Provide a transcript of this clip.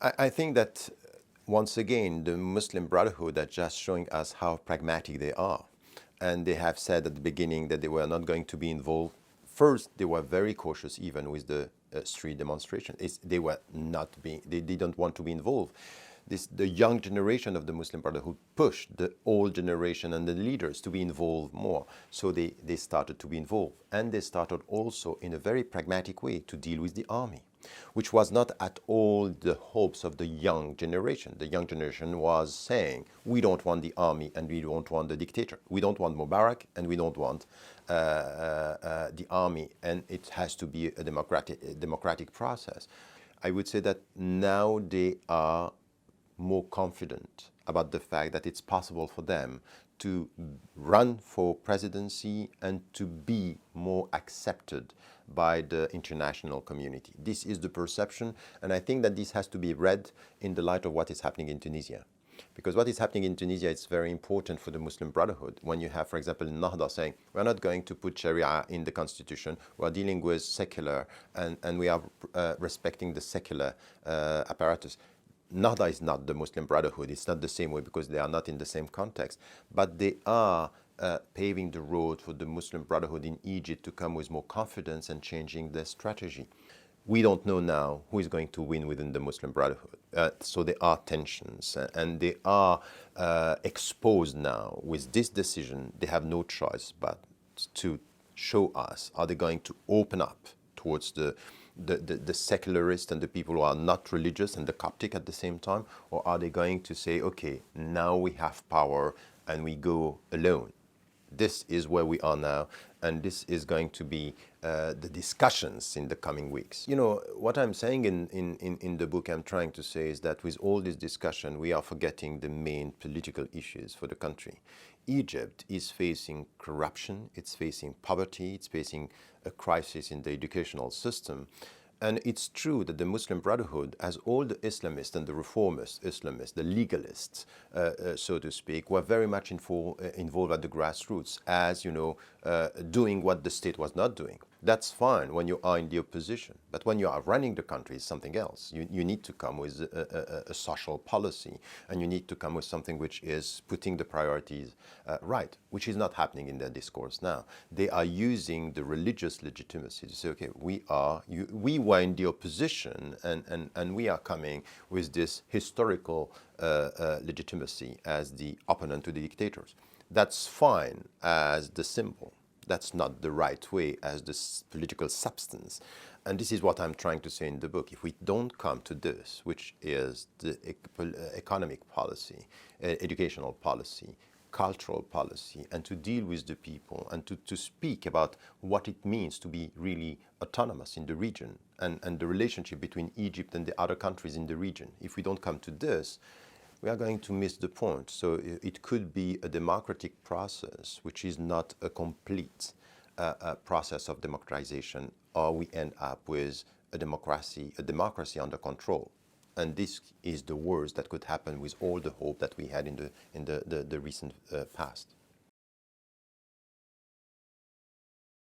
I think that once again, the Muslim Brotherhood are just showing us how pragmatic they are. And they have said at the beginning that they were not going to be involved. First, they were very cautious even with the street demonstration. They were not being, they didn't want to be involved. The young generation of the Muslim Brotherhood pushed the old generation and the leaders to be involved more. So they started to be involved. And they started also in a very pragmatic way to deal with the army, which was not at all the hopes of the young generation. The young generation was saying, we don't want the army and we don't want the dictator. We don't want Mubarak and we don't want the army, and it has to be a democratic process. I would say that now they are more confident about the fact that it's possible for them to run for presidency and to be more accepted by the international community. This is the perception, and I think that this has to be read in the light of what is happening in Tunisia. Because what is happening in Tunisia is very important for the Muslim Brotherhood. When you have, for example, Ennahda saying, we're not going to put Sharia in the constitution, we're dealing with secular, and we are respecting the secular apparatus. Ennahda is not the Muslim Brotherhood. It's not the same way because they are not in the same context. But they are paving the road for the Muslim Brotherhood in Egypt to come with more confidence and changing their strategy. We don't know now who is going to win within the Muslim Brotherhood. So there are tensions and they are exposed now. With this decision, they have no choice but to show us, are they going to open up towards the secularists and the people who are not religious and the Coptic at the same time, or are they going to say, okay, now we have power and we go alone? This is where we are now, and this is going to be the discussions in the coming weeks. You know, what I'm saying in the book, I'm trying to say is that with all this discussion, we are forgetting the main political issues for the country. Egypt is facing corruption, it's facing poverty, it's facing a crisis in the educational system. And it's true that the Muslim Brotherhood, as all the Islamists and the reformist Islamists, the legalists, so to speak, were very much involved at the grassroots, as, you know, doing what the state was not doing. That's fine when you are in the opposition. But when you are running the country, it's something else. You need to come with a social policy, and you need to come with something which is putting the priorities right, which is not happening in their discourse now. They are using the religious legitimacy to say, okay, we were in the opposition, and we are coming with this historical legitimacy as the opponent to the dictators. That's fine as the symbol. That's not the right way as the political substance. And this is what I'm trying to say in the book. If we don't come to this, which is the economic policy, educational policy, cultural policy, and to deal with the people and to speak about what it means to be really autonomous in the region and the relationship between Egypt and the other countries in the region, if we don't come to this, we are going to miss the point. So it could be a democratic process, which is not a complete process of democratization, or we end up with a democracy under control. And this is the worst that could happen with all the hope that we had in the recent past.